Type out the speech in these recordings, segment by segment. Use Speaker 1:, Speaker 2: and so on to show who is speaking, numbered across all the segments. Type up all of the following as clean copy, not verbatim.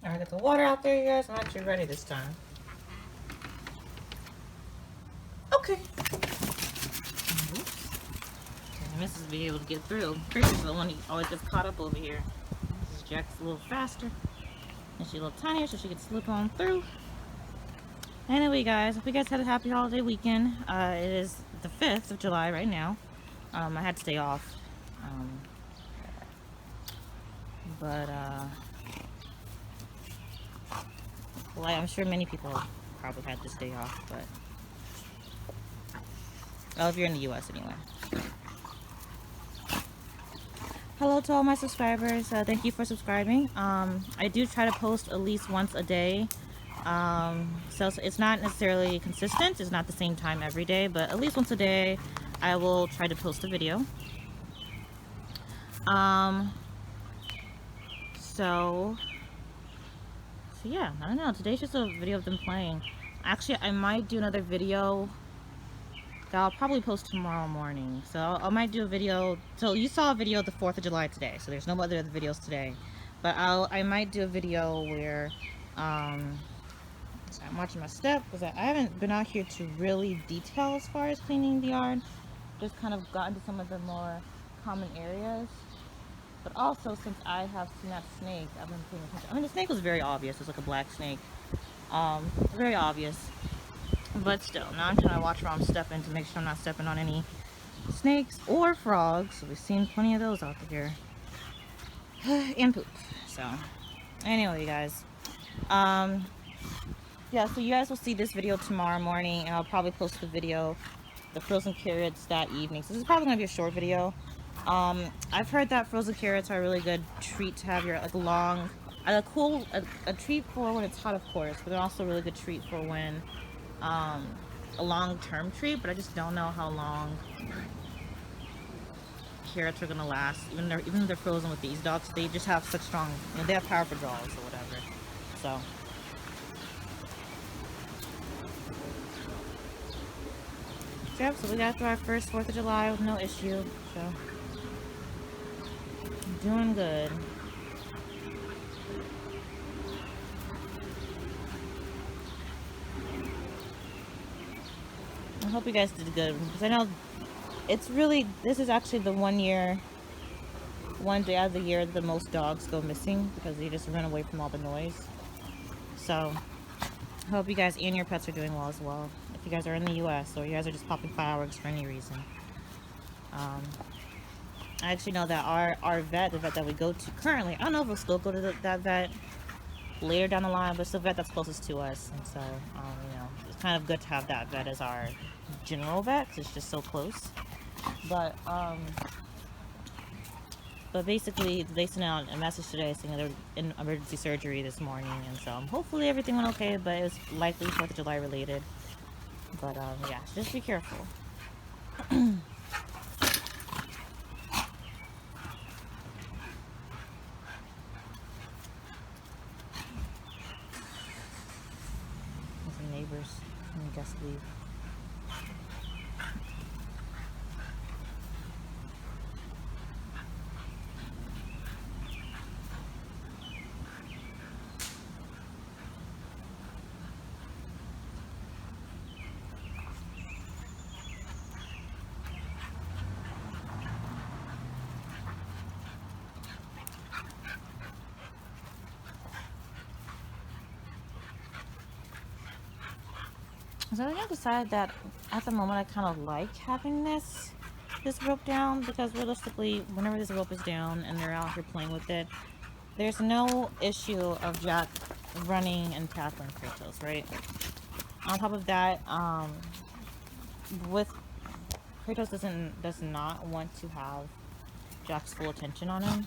Speaker 1: I got the water out there, you guys. I'm actually ready this time. Okay. Oops. I missed this video to get through. Kratos is the one who always gets caught up over here. This Jack's a little faster. And she's a little tinier, so she can slip on through. Anyway, guys, hope you guys had a happy holiday weekend. It is the 5th of July right now. I had to stay off. Well, I'm sure many people probably had to stay off, but well, if you're in the US anyway. Hello to all my subscribers. Thank you for subscribing. I do try to post at least once a day. So it's not necessarily consistent. It's not the same time every day, but at least once a day I will try to post a video. So yeah, I don't know. Today's just a video of them playing. Actually, I might do another video that I'll probably post tomorrow morning. So I might do a video. So you saw a video of the 4th of July today, so there's no other videos today. But I might do a video where so I'm watching my step because I haven't been out here to really detail as far as cleaning the yard. Just kind of got into some of the more common areas. But also, since I have seen that snake, I've been paying attention. I mean, the snake was very obvious. It's like a black snake. Very obvious. But still, now I'm trying to watch where I'm stepping to make sure I'm not stepping on any snakes or frogs. We've seen plenty of those out there. And poop. So, anyway, you guys. Yeah, so you guys will see this video tomorrow morning, and I'll probably post the video, the frozen carrots, that evening. So this is probably going to be a short video. I've heard that frozen carrots are a really good treat to have your like long, a treat for when it's hot, of course, but they're also a really good treat for when a long-term treat. But I just don't know how long carrots are gonna last. Even if they're frozen with these dogs, they just have such strong, you know, they have powerful jaws or whatever. So. Yep, so we got through our first 4th of July with no issue, so doing good. I hope you guys did good, because I know it's really, this is actually the one day out of the year the most dogs go missing because they just run away from all the noise. So I hope you guys and your pets are doing well as well. If you guys are in the US or you guys are just popping fireworks for any reason. I actually know that our vet, the vet that we go to currently, I don't know if we'll still go to that vet later down the line, but it's the vet that's closest to us. And so, you know, it's kind of good to have that vet as our general vet because it's just so close. But basically, they sent out a message today saying they're in emergency surgery this morning, and so hopefully everything went okay, but it was likely 4th of July related. But yeah, just be careful. Some neighbors, I guess, leave. So I think I decided that at the moment I kind of like having this rope down, because realistically, whenever this rope is down and they're out here playing with it, there's no issue of Jack running and tackling Kratos, right? On top of that, with Kratos does not want to have Jack's full attention on him.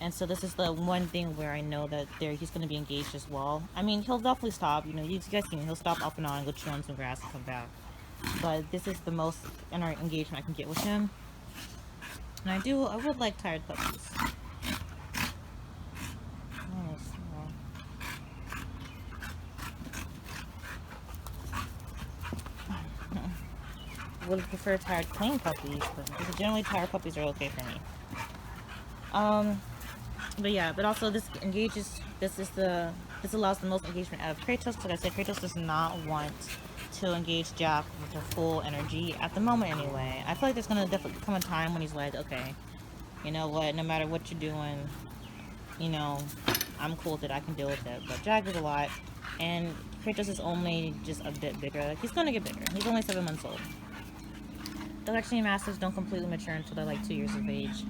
Speaker 1: And so this is the one thing where I know that he's going to be engaged as well. I mean, he'll definitely stop. You know, you guys see him. He'll stop off and on and go chew on some grass and come back. But this is the most engagement I can get with him. And I would like tired puppies. Would prefer tired clean puppies, but generally tired puppies are okay for me. But yeah, but also this allows the most engagement out of Kratos, because like I said, Kratos does not want to engage Jack with her full energy at the moment anyway. I feel like there's gonna definitely come a time when he's like, okay, you know what, no matter what you're doing, you know, I'm cool with it, I can deal with it. But Jack is a lot, and Kratos is only just a bit bigger. Like, he's gonna get bigger. He's only 7 months old. The Electrine Masters don't completely mature until they're like 2 years of age.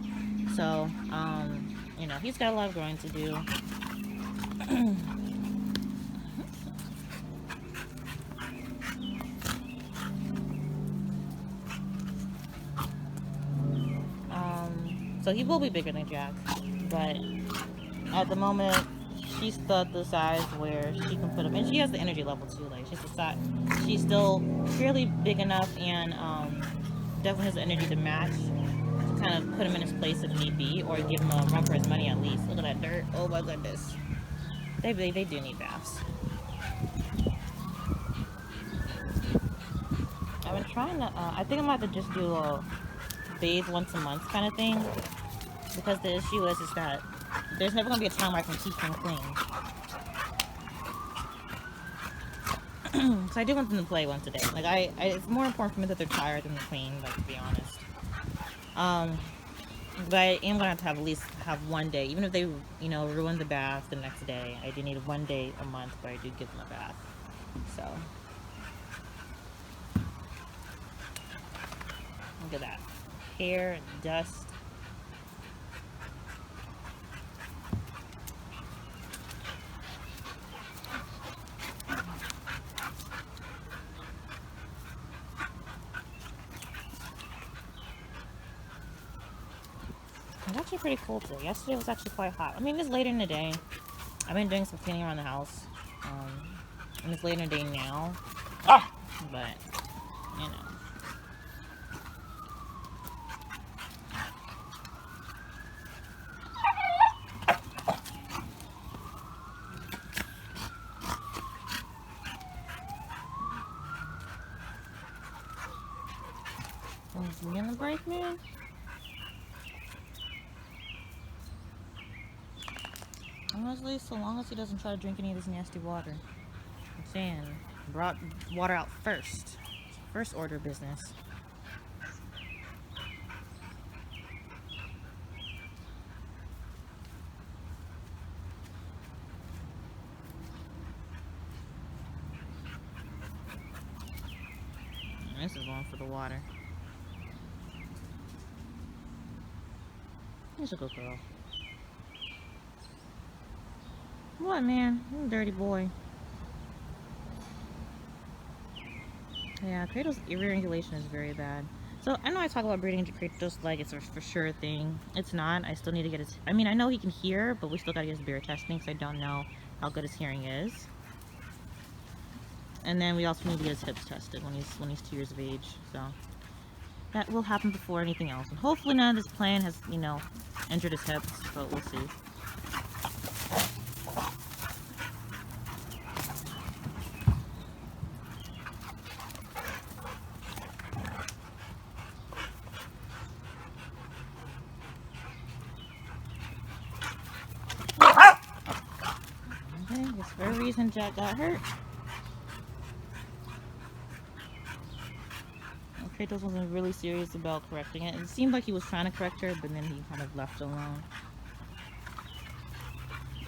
Speaker 1: So, you know, he's got a lot of growing to do. So he will be bigger than Jack, but at the moment, she's still at the size where she can put him, and she has the energy level too. Like, she's still fairly big enough, and definitely has the energy to match, to kind of put him in his place if need be, or give him a run for his money at least. Look at that dirt. Oh my goodness. They do need baths. I've been trying to, I think I'm going to have to just do a bathe once a month kind of thing, because the issue is that there's never going to be a time where I can keep them clean. So I do want them to play once a day. Like, it's more important for me that they're tired than they're clean, like, to be honest. But I am going to have at least have one day, even if they, you know, ruin the bath the next day. I do need 1 day a month where I do give them a bath. So, look at that. Hair, dust. It's actually pretty cold today. Yesterday was actually quite hot. I mean, it's later in the day. I've been doing some cleaning around the house. And it's later in the day now. But, you know. Is he gonna break, man? Honestly, so long as he doesn't try to drink any of this nasty water. I'm saying, brought water out first. First order business. This is one for the water. He's a good girl. What, man? You're a dirty boy. Yeah, Kratos' ear regulation is very bad. So, I know I talk about breeding into Kratos like it's a for sure thing. It's not. I still need to get his... I mean, I know he can hear, but we still gotta get his beer testing, because I don't know how good his hearing is. And then we also need to get his hips tested when he's 2 years of age. So, that will happen before anything else. And hopefully none of this plan has, you know, injured his hips, but we'll see. Okay, guess for a reason Jack got hurt. Kratos wasn't really serious about correcting it. It seemed like he was trying to correct her, but then he kind of left alone.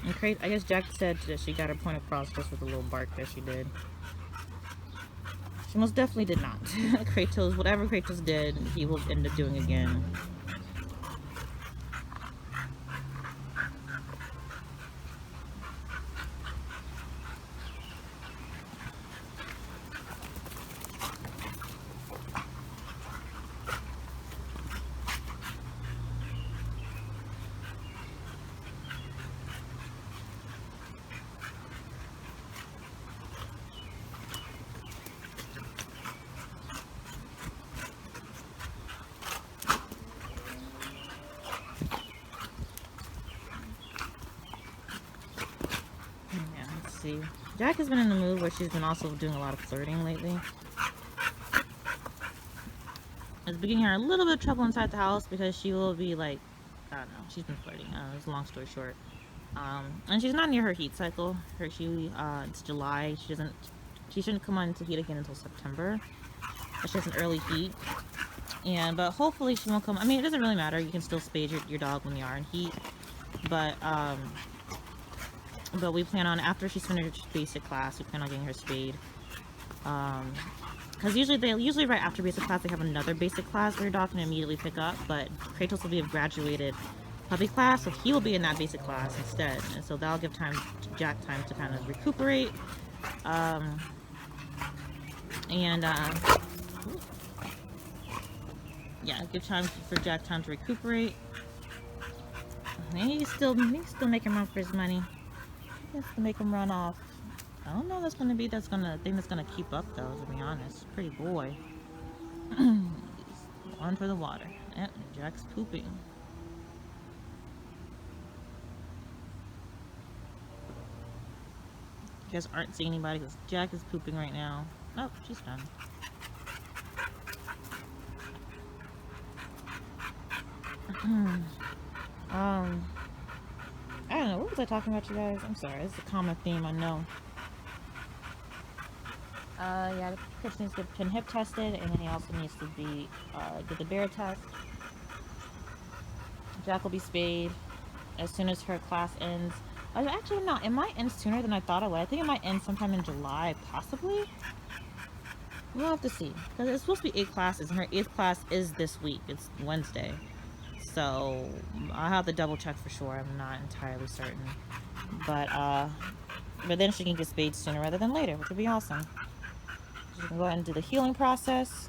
Speaker 1: And I guess Jack said that she got her point across just with a little bark that she did. She most definitely did not. Kratos, whatever Kratos did, he will end up doing again. See, Jack has been in the mood where she's been also doing a lot of flirting lately. It's beginning her a little bit of trouble inside the house, because she will be like I don't know. She's been flirting. It's a long story short. And she's not near her heat cycle. It's July. She shouldn't come on to heat again until September. She has an early heat. But hopefully she won't come. I mean, it doesn't really matter. You can still spade your dog when you are in heat. But we plan on, after she's finished basic class, we plan on getting her spayed. Because usually right after basic class, they have another basic class where your dog can immediately pick up. But Kratos will be a graduated puppy class, so he will be in that basic class instead. And so that'll give Jack time to kind of recuperate. Yeah, give time for Jack time to recuperate. And he's still making run for his money. He has to make him run off. I don't know that's gonna be thing that's gonna keep up though, to be honest. Pretty boy. He's on for the water. Yep, Jack's pooping. You guys aren't seeing anybody because Jack is pooping right now. Oh, she's done. I don't know, what was I talking about, you guys? I'm sorry, it's a common theme, I know. Yeah, the pitch needs to get pin hip tested, and then he also needs to be, get the bear test. Jack will be spayed as soon as her class ends. Actually, no, it might end sooner than I thought it would. I think it might end sometime in July, possibly? We'll have to see, because it's supposed to be 8 classes, and her 8th class is this week. It's Wednesday. So, I'll have to double check for sure. I'm not entirely certain. But then she can get spayed sooner rather than later, which would be awesome. She can go ahead and do the healing process.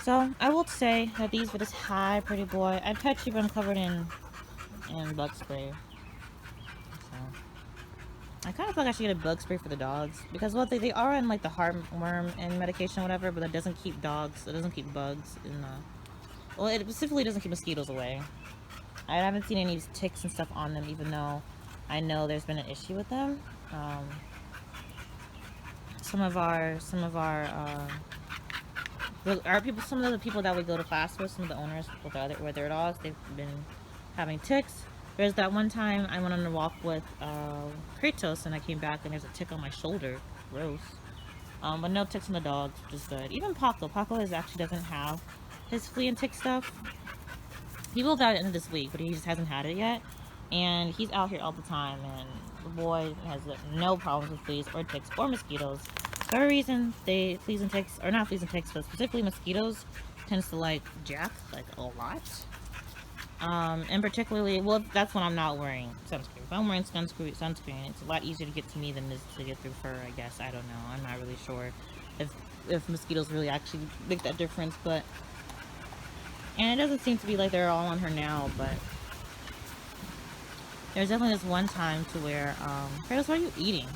Speaker 1: So, I will say that these videos, hi, pretty boy. I touched you, but I'm covered in bug spray. So, I kind of feel like I should get a bug spray for the dogs. Because, well, they are in, like, the heartworm and medication or whatever, but that doesn't keep dogs, it doesn't keep bugs in the... Well, it specifically doesn't keep mosquitoes away. I haven't seen any ticks and stuff on them, even though I know there's been an issue with them. Some of the people that we go to class with, some of the owners with their dogs, they've been having ticks. There's that one time I went on a walk with Kratos, and I came back and there's a tick on my shoulder. Gross. But no ticks on the dogs, which is good. Even Paco actually doesn't have his flea and tick stuff. He will at the end of this week, but he just hasn't had it yet. And he's out here all the time, and the boy has no problems with fleas or ticks or mosquitoes. For a reason, fleas and ticks, or not fleas and ticks, but specifically mosquitoes, tends to like Jack, like a lot. And particularly, well, that's when I'm not wearing sunscreen. If I'm wearing sunscreen, it's a lot easier to get to me than it is to get through fur, I guess. I don't know. I'm not really sure if mosquitoes really actually make that difference, but... And it doesn't seem to be like they're all on her now, but... There's definitely this one time to where, Kratos, what are you eating?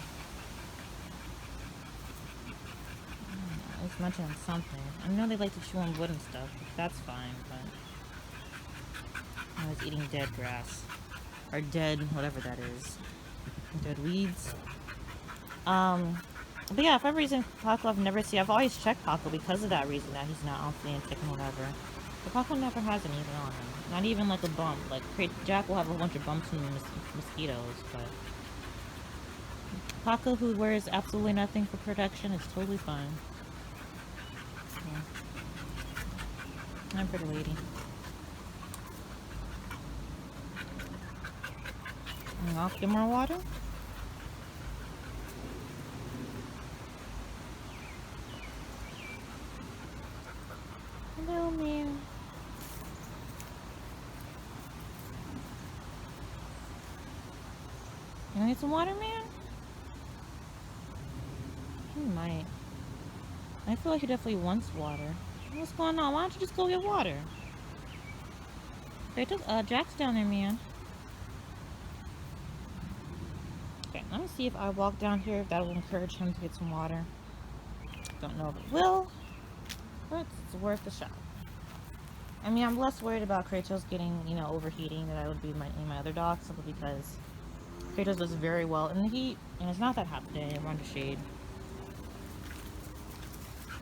Speaker 1: It's munching on something. I know they like to chew on wood and stuff, but that's fine, but... I was eating dead grass. Or dead, whatever that is. Dead weeds. But yeah, for some reason, Paco I've always checked Paco because of that reason, that he's not on flea and tick and whatever. But Paco never has anything on him. Not even like a bump. Like, Jack will have a bunch of bumps from mosquitoes, but... Paco, who wears absolutely nothing for protection, is totally fine. Yeah. I'm a pretty lady. I'll get more water. Hello, man. You need some water, man? He might. I feel like he definitely wants water. What's going on? Why don't you just go get water? Kratos, Jack's down there, man. Okay, let me see if I walk down here, if that will encourage him to get some water. Don't know if it will, but it's worth a shot. I mean, I'm less worried about Kratos getting, you know, overheating than I would be in my other dogs, simply because Kratos does very well in the heat, and it's not that hot today. We're under shade.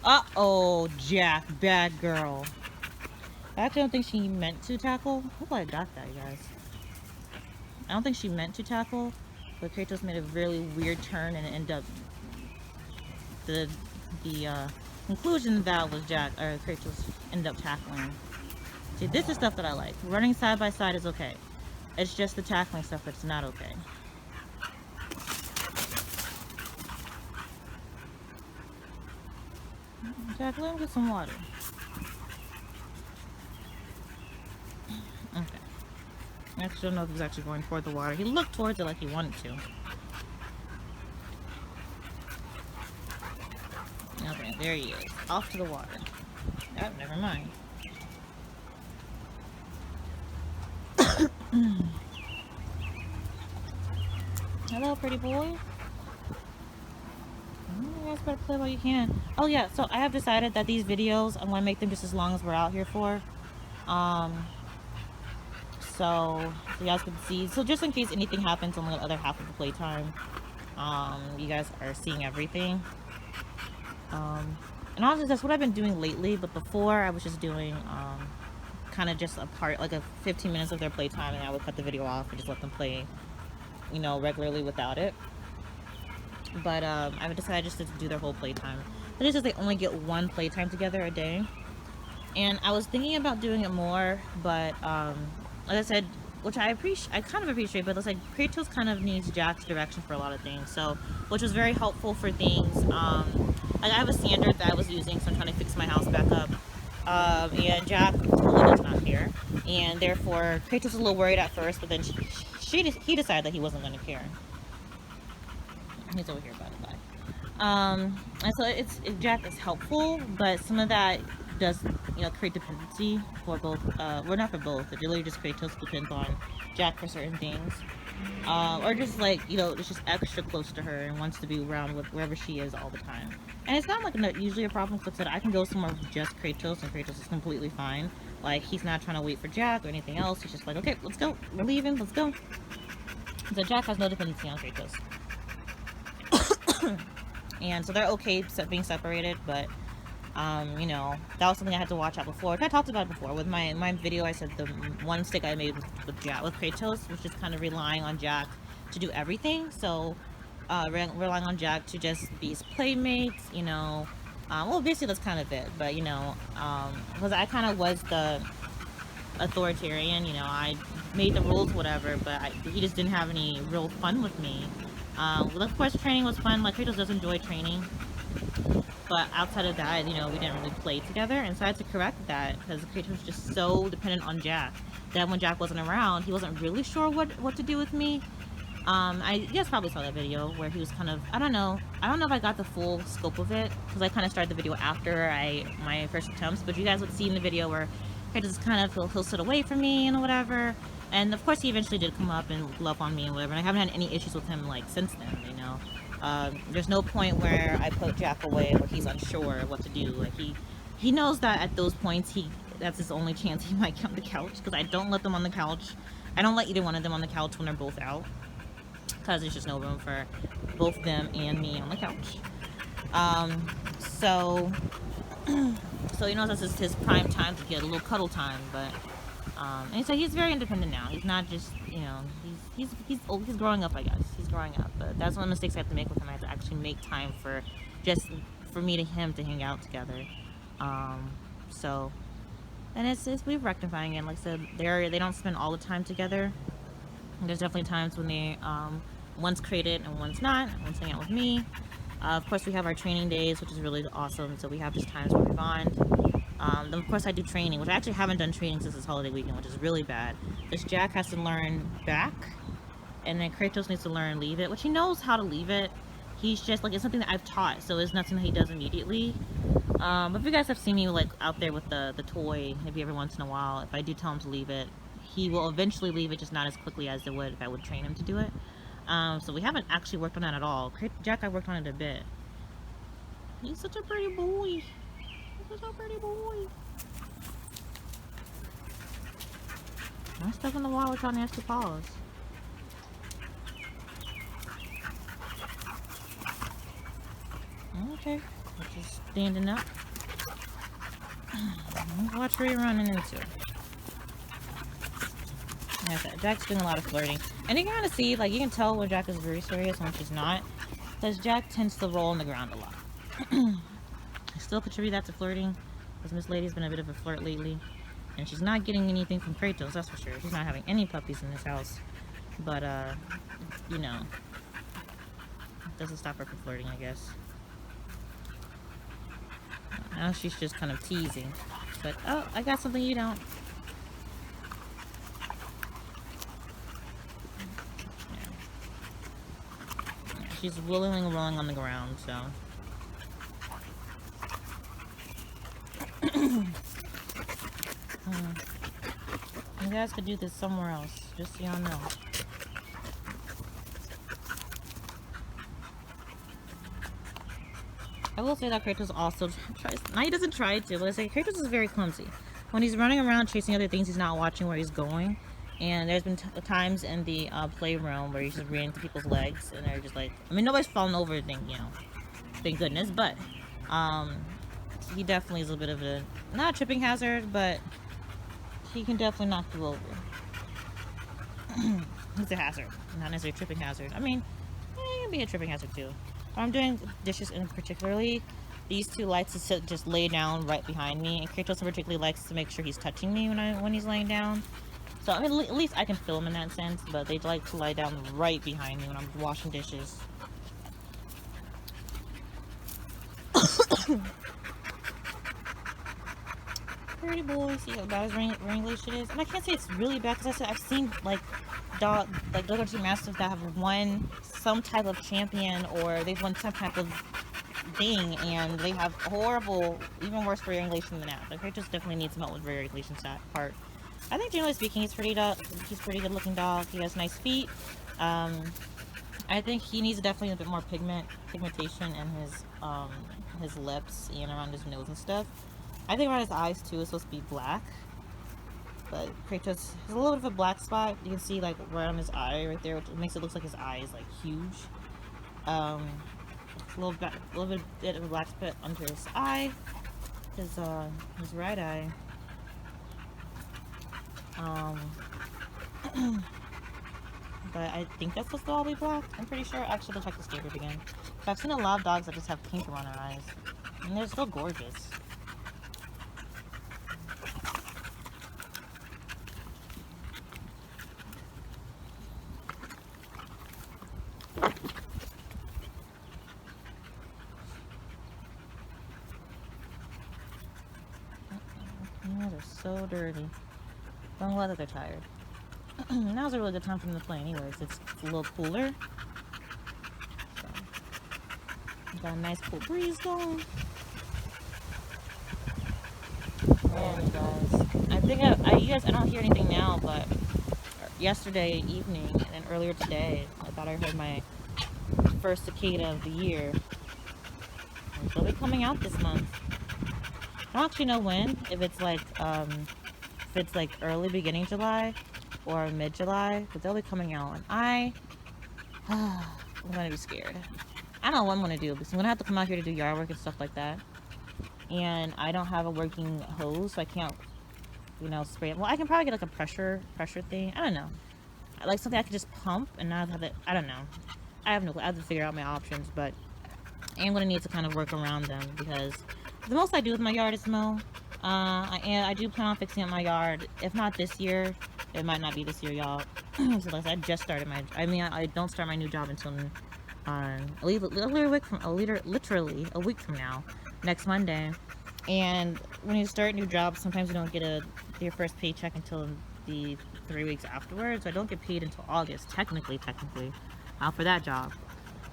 Speaker 1: Uh-oh, Jack, bad girl. I actually don't think she meant to tackle. Hopefully I got that, you guys. I don't think she meant to tackle, but Kratos made a really weird turn and it ended up the conclusion of that was Kratos ended up tackling. See, this is stuff that I like. Running side by side is okay. It's just the tackling stuff that's not okay. Jack, let him get some water. Okay. I actually don't know if he's actually going toward the water. He looked towards it like he wanted to. Okay, there he is. Off to the water. Oh, never mind. Hello, pretty boy. You guys better play while you can. Oh yeah, so I have decided that these videos, I'm going to make them just as long as we're out here for. So you guys can see. So just in case anything happens on the other half of the playtime, you guys are seeing everything. And honestly, that's what I've been doing lately. But before, I was just doing kind of just a part, like a 15 minutes of their playtime, and I would cut the video off and just let them play, you know, regularly without it. But I've decided just to do their whole playtime. That is just they only get one playtime together a day. And I was thinking about doing it more, but like I said, which I kind of appreciate, but it's like Kratos kind of needs Jack's direction for a lot of things. So, which was very helpful for things. Like I have a standard that I was using, so I'm trying to fix my house back up. And Jack totally does not care, and therefore Kratos was a little worried at first, but then he decided that he wasn't going to care. He's over here, by the way. And so Jack is helpful, but some of that does, you know, create dependency for both. Well, not for both. It really just Kratos depends on Jack for certain things, or just like, you know, it's just extra close to her and wants to be around with wherever she is all the time. And it's not like usually a problem, because I can go somewhere with just Kratos and Kratos is completely fine. Like, he's not trying to wait for Jack or anything else. He's just like, okay, let's go. We're leaving. Let's go. So Jack has no dependency on Kratos. And so they're okay being separated, but you know, that was something I had to watch out before, which I talked about before with my video. I said the one mistake I made with Kratos was just kind of relying on Jack to do everything. So relying on Jack to just be his playmates, you know. Well, basically that's kind of it, but you know, because I kind of was the authoritarian, you know, I made the rules, whatever, but he just didn't have any real fun with me. Well, of course, training was fun. Like, Kratos does enjoy training, but outside of that, you know, we didn't really play together. And so I had to correct that, because Kratos was just so dependent on Jack that when Jack wasn't around, he wasn't really sure what to do with me. You guys probably saw that video where he was kind of, I don't know if I got the full scope of it, because I kind of started the video after my first attempts, but you guys would see in the video where Kratos is kind of, he'll sit away from me and whatever. And of course he eventually did come up and love on me and whatever, and I haven't had any issues with him like since then, you know. There's no point where I put Jack away where he's unsure what to do. Like, he knows that at those points that's his only chance he might get on the couch, because I don't let them on the couch. I don't let either one of them on the couch when they're both out, because there's just no room for both them and me on the couch. So you know, this is his prime time to get a little cuddle time, but and so he's very independent now. He's not just, you know, he's old. He's growing up, I guess. He's growing up, but that's one of the mistakes I have to make with him. I have to actually make time for me to him to hang out together. So, and we're rectifying it. Like I said, they don't spend all the time together. There's definitely times when they one's created and one's not. One's hanging out with me. Of course, we have our training days, which is really awesome. So we have just times where we bond. Then of course I do training, which I actually haven't done training since this holiday weekend, which is really bad. This Jack has to learn back, and then Kratos needs to learn leave it, which he knows how to leave it, He's just like, it's something that I've taught, so it's nothing that he does immediately. But if you guys have seen me like out there with the toy, maybe every once in a while, if I do tell him to leave it, he will eventually leave it, just not as quickly as it would if I would train him to do it. So we haven't actually worked on that at all. Jack, I worked on it a bit. He's such a pretty boy. He's such a pretty boy. I'm stuck in the wall with y'all nasty paws. Okay, we're just standing up. Watch where you're running into. Like I said, Jack's doing a lot of flirting. And you can kind of see, like, you can tell when Jack is very serious and when she's not. Because Jack tends to roll on the ground a lot. I still contribute that to flirting, because Miss Lady's been a bit of a flirt lately. And she's not getting anything from Kratos, that's for sure. She's not having any puppies in this house. But, you know, it doesn't stop her from flirting, I guess. Now she's just kind of teasing. But, oh, I got something you don't. Yeah, she's willingly rolling on the ground, so. You guys could do this somewhere else, just so y'all know. I will say that Kratos also tries, now he doesn't try to, but I say Kratos is very clumsy. When he's running around chasing other things, he's not watching where he's going. And there's been times in the playroom where he's just running to people's legs, and they're just like, I mean, nobody's fallen over, you know, thank goodness, but he definitely is a bit of a, not a tripping hazard, but he can definitely knock you over. He's a hazard, not necessarily a tripping hazard. I mean, he can be a tripping hazard too. When I'm doing dishes in particularly, these two likes to just lay down right behind me, and Kratos particularly likes to make sure he's touching me when he's laying down. So I mean, at least I can film in that sense, but they like to lie down right behind me when I'm washing dishes. Pretty boy, see how bad his English it is, and I can't say it's really bad because I said I've seen like Dogo Argentino Masters that have won some type of champion, or they've won some type of thing, and they have horrible, even worse variation than that. Like Kratos definitely needs some help with variation that part. I think generally speaking, he's pretty good looking dog. He has nice feet. I think he needs definitely a bit more pigmentation in his lips and around his nose and stuff. I think around his eyes too is supposed to be black. But Kratos has a little bit of a black spot. You can see like right on his eye right there, which makes it look like his eye is like huge. A little bit of a black spot under his eye, his right eye. But I think that's supposed to all be black. I'm pretty sure. Actually, I'll check the standard again. But I've seen a lot of dogs that just have pink around their eyes, and they're still gorgeous. They're so dirty. But I'm glad that they're tired. Now's a really good time for them to play anyways. It's a little cooler. So, we got a nice cool breeze going. Man, you guys. I think you guys, I don't hear anything now, but yesterday evening and earlier today, I thought I heard my first cicada of the year. They'll be coming out this month. I don't actually know when, if it's like early beginning July or mid-July, but they'll be coming out, and I'm gonna be scared. I don't know what I'm gonna do, because I'm gonna have to come out here to do yard work and stuff like that, and I don't have a working hose, so I can't, you know, spray it. Well, I can probably get like a pressure thing. I don't know, like something I could just pump and not have it. I don't know. I have no clue. I have to figure out my options, but I am gonna need to kind of work around them, because the most I do with my yard is mow. I do plan on fixing up my yard. If not this year, it might not be this year, y'all. So like I just started I don't start my new job until literally a week from now, next Monday. And when you start new jobs, sometimes you don't get your first paycheck until the 3 weeks afterwards. So I don't get paid until August, technically, for that job.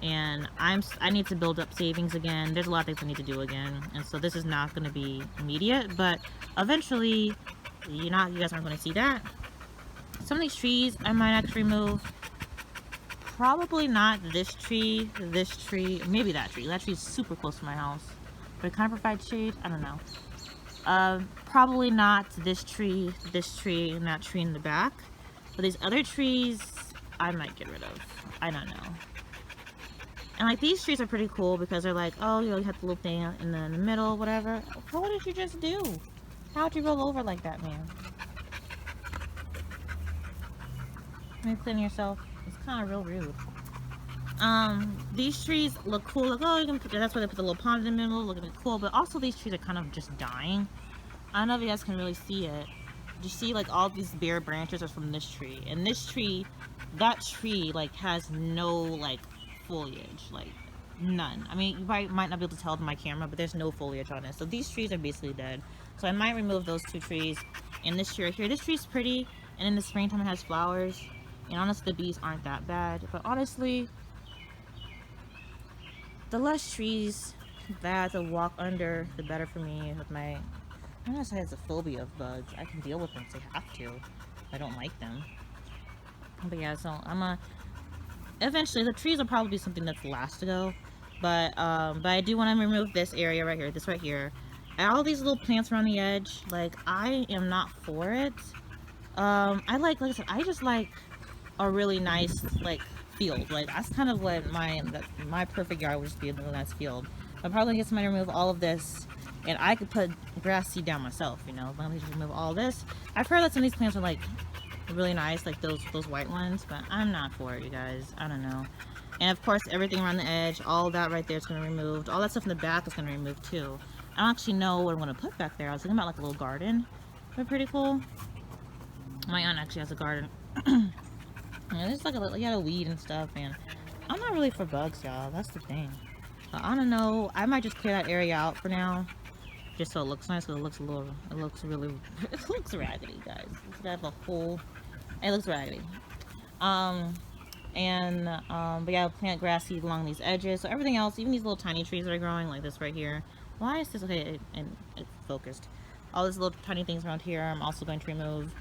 Speaker 1: and I need to build up savings again. There's a lot of things I need to do again, and so this is not going to be immediate, but eventually, you guys aren't going to see that. Some of these trees I might actually remove. Probably not this tree, maybe that tree. That tree is super close to my house, but it kind of provides shade. I don't know. Probably not this tree, and that tree in the back. But these other trees, I might get rid of. I don't know. And like these trees are pretty cool because they're like, oh, you know, you have the little thing in the middle, whatever. What did you just do? How'd you roll over like that, man? Let me clean yourself. It's kind of real rude. These trees look cool. Like, oh, you can put, that's why they put the little pond in the middle. Look at it, cool. But also these trees are kind of just dying. I don't know if you guys can really see it. You see, like, all these bare branches are from this tree. And this tree, that tree, like, has no, like, foliage. Like, none. I mean, you might not be able to tell from my camera, but there's no foliage on it. So these trees are basically dead. So I might remove those two trees. And this tree right here. This tree's pretty. And in the springtime it has flowers. And honestly, the bees aren't that bad. But honestly, the less trees that to walk under, the better for me with my... I don't know if I have a phobia of bugs. I can deal with them if I have to. I don't like them. But yeah, so eventually, the trees will probably be something that's last to go. But I do want to remove this area right here. This right here. And all these little plants around the edge. Like, I am not for it. like I said, I just like a really nice, like, field. Like, that's kind of what my perfect yard would just be, a really nice field. I'm probably going to get somebody to remove all of this. And I could put grass seed down myself, you know. Let me just remove all this. I've heard that some of these plants are like really nice, like those white ones, but I'm not for it, you guys. I don't know. And of course, everything around the edge, all that right there is going to be removed. All that stuff in the back is going to be removed too. I don't actually know what I'm going to put back there. I was thinking about like a little garden. They're pretty cool. My aunt actually has a garden. And there's like a weed and stuff, and I'm not really for bugs, y'all. That's the thing. I don't know. I might just clear that area out for now. Just so it looks nice, because it looks it looks raggedy, guys. It's got a whole, it looks raggedy. But yeah, plant grass seed along these edges. So everything else, even these little tiny trees that are growing, like this right here. Why is this, okay, it's focused. All these little tiny things around here, I'm also going to remove.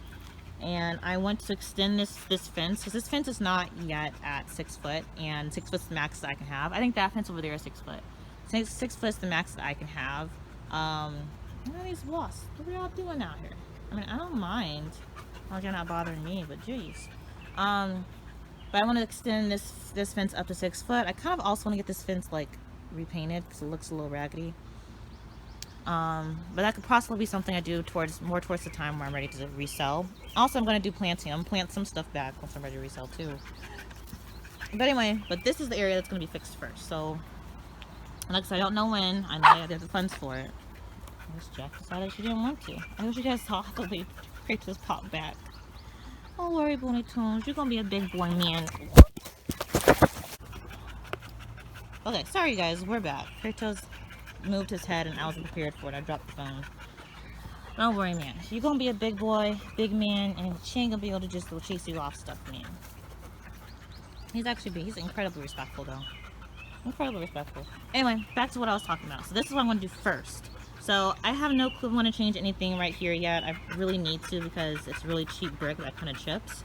Speaker 1: And I want to extend this fence, because this fence is not yet at 6 foot, and 6 foot's the max that I can have. I think that fence over there is 6 foot. 6 foot's the max that I can have. What are these wasps? What are y'all doing out here? I mean, I don't mind. As long as you're not bothering me, but jeez. But I want to extend this fence up to 6 foot. I kind of also want to get this fence, like, repainted, because it looks a little raggedy. But that could possibly be something I do more towards the time where I'm ready to resell. Also, I'm going to do planting. I'm going to plant some stuff back once I'm ready to resell, too. But anyway, this is the area that's going to be fixed first. So, like I said, I don't know when. I know there's funds for it. I guess Jack decided she didn't want to. I wish you guys saw the way Kratos popped back. Don't worry, Booney Tunes. You're gonna be a big boy, man. Okay, sorry guys, we're back. Kratos moved his head and I wasn't prepared for it. I dropped the phone. Don't worry, man. You're gonna be a big boy, big man, and she ain't gonna be able to just chase you off stuff, man. He's incredibly respectful, though. Incredibly respectful. Anyway, back to what I was talking about. So this is what I'm going to do first. So I have no clue when to change anything right here yet. I really need to because it's really cheap brick that kind of chips.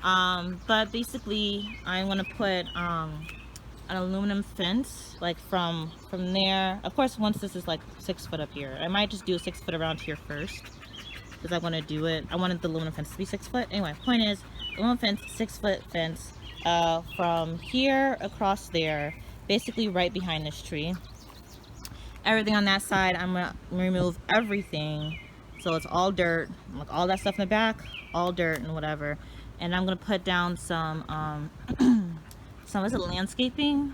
Speaker 1: But basically I'm going to put an aluminum fence like from there. Of course, once this is like 6 foot up here, I might just do a 6 foot around here first because I want to do it. I wanted the aluminum fence to be 6 foot. Anyway, point is, aluminum fence, 6 foot fence from here across there. Basically right behind this tree. Everything on that side, I'm gonna remove everything, so it's all dirt, like all that stuff in the back, all dirt and whatever. And I'm gonna put down some is it landscaping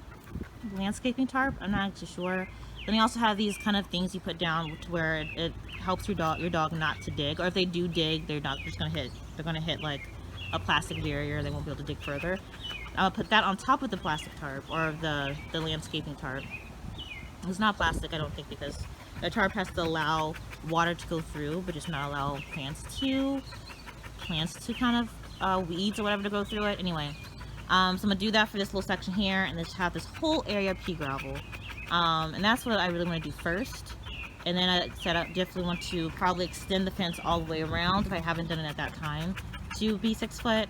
Speaker 1: tarp? I'm not actually sure. Then you also have these kind of things you put down to where it helps your dog not to dig, or if they do dig, they're not just gonna hit. They're gonna hit like a plastic barrier. They won't be able to dig further. I'll put that on top of the plastic tarp, or the landscaping tarp. It's not plastic, I don't think, because the tarp has to allow water to go through, but just not allow plants to kind of, weeds or whatever to go through it. Anyway, So I'm gonna do that for this little section here, and then just have this whole area of pea gravel. And that's what I really want to do first. And then I said I definitely want to probably extend the fence all the way around if I haven't done it at that time to be 6 foot.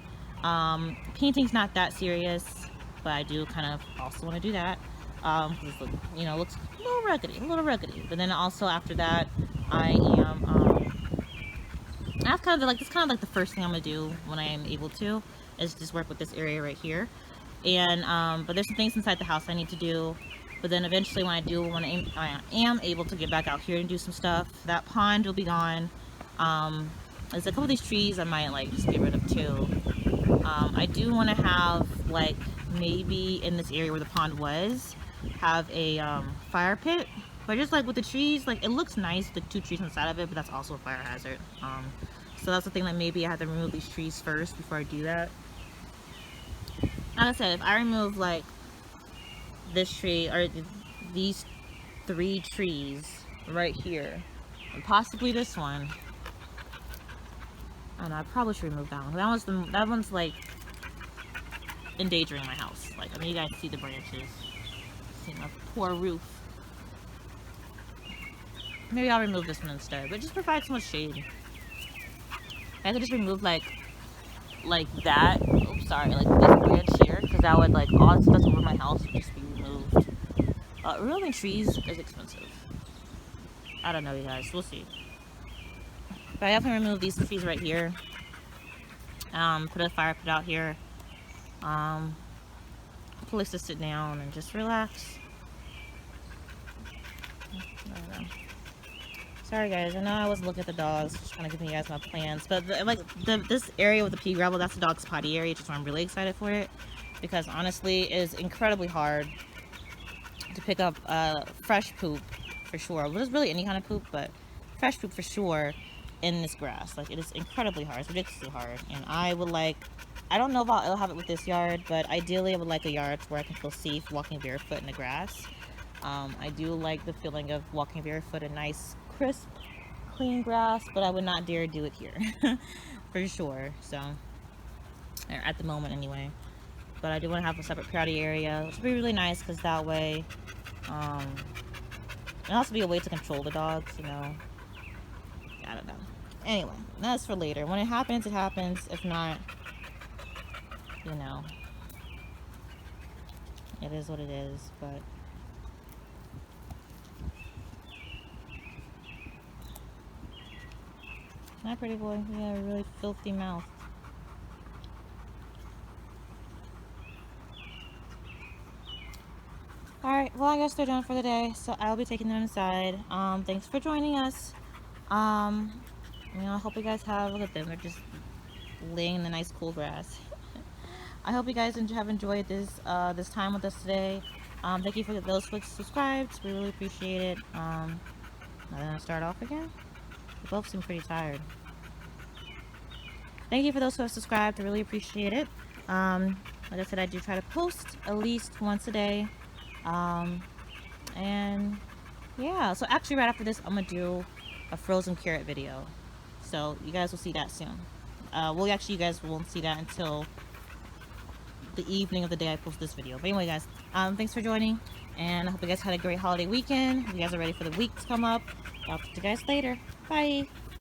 Speaker 1: Painting's not that serious, but I do kind of also want to do that. Because you know, looks a little ruggedy. But then also after that, I am that's kind of like the first thing I'm gonna do when I am able to, is just work with this area right here. And but there's some things inside the house I need to do. But then eventually when I am able to get back out here and do some stuff, that pond will be gone. There's a couple of these trees I might like just get rid of too. I do want to have like maybe in this area where the pond was, have a fire pit. But just like with the trees, like it looks nice, the 2 trees inside of it, but that's also a fire hazard. So that's the thing, that maybe I have to remove these trees first before I do that. Like I said, if I remove like this tree or these 3 trees right here, and possibly this one, I don't know, I probably should remove that one. That one's like endangering my house. Like, I mean, you guys see the branches, see my poor roof. Maybe I'll remove this one instead, but just provide so much shade. I could just remove like that. Oops, sorry, like this branch here, because that would like all the stuff that's over my house would just be removed. Removing trees is expensive. I don't know, you guys. We'll see. But I definitely remove these trees right here. Put a fire pit out here. A place to sit down and just relax. I don't know. Sorry guys, I know I wasn't looking at the dogs, just trying to give you guys my plans. But this area with the pea gravel, that's the dog's potty area, just why I'm really excited for it. Because honestly, it is incredibly hard to pick up fresh poop, for sure. Well, there's really any kind of poop, but fresh poop for sure in this grass. Like, it is incredibly hard. It's ridiculously hard. And I would like, I don't know if I'll have it with this yard, but ideally I would like a yard where I can feel safe walking barefoot in the grass. I do like the feeling of walking barefoot in nice, crisp, clean grass, but I would not dare do it here for sure. So, or at the moment anyway. But I do want to have a separate patio area, which would be really nice, because that way it'll also be a way to control the dogs, you know. I don't know. Anyway, that's for later. When it happens, it happens. If not, you know, it is what it is. But hi, pretty boy. You got a really filthy mouth. Alright, well, I guess they're done for the day, so I'll be taking them inside. Thanks for joining us. You know, I hope you guys look at them, they're just laying in the nice cool grass. I hope you guys have enjoyed this this time with us today. Thank you for those who subscribed, we really appreciate it. I'm gonna start off again. We both seem pretty tired. Thank you for those who have subscribed, I really appreciate it. Like I said, I do try to post at least once a day. And yeah, so actually right after this I'm gonna do a frozen carrot video, so you guys will see that soon. Well, actually you guys won't see that until the evening of the day I post this video. But anyway guys, thanks for joining, and I hope you guys had a great holiday weekend. You guys are ready for the week to come up. I'll talk to you guys later. Bye.